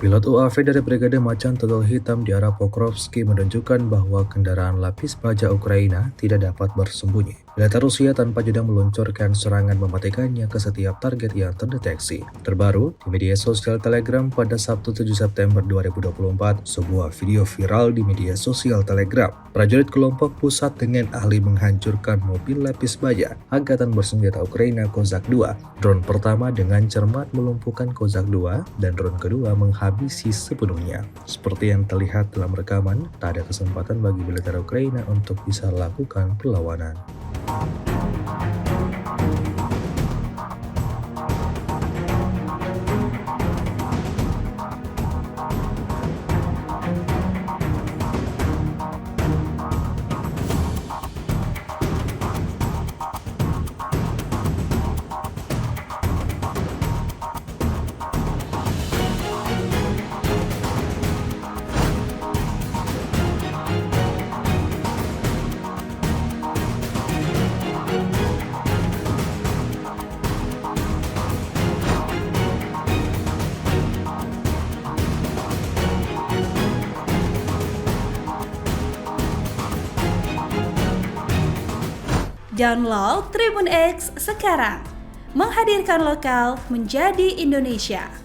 Pilot UAV dari Brigade Macan Tutul Hitam di arah Pokrovski menunjukkan bahwa kendaraan lapis baja Ukraina tidak dapat bersembunyi. Militer Rusia tanpa jeda meluncurkan serangan mematikannya ke setiap target yang terdeteksi. Terbaru, di media sosial Telegram pada Sabtu 7 September 2024, sebuah video viral di media sosial Telegram. Prajurit kelompok pusat dengan ahli menghancurkan mobil lapis baja Angkatan Bersenjata Ukraina Kozak 2. Drone pertama dengan cermat melumpuhkan Kozak 2 dan drone kedua menghabisi sepenuhnya. Seperti yang terlihat dalam rekaman, tak ada kesempatan bagi militer Ukraina untuk bisa lakukan perlawanan. Download Tribun X sekarang, menghadirkan lokal menjadi Indonesia.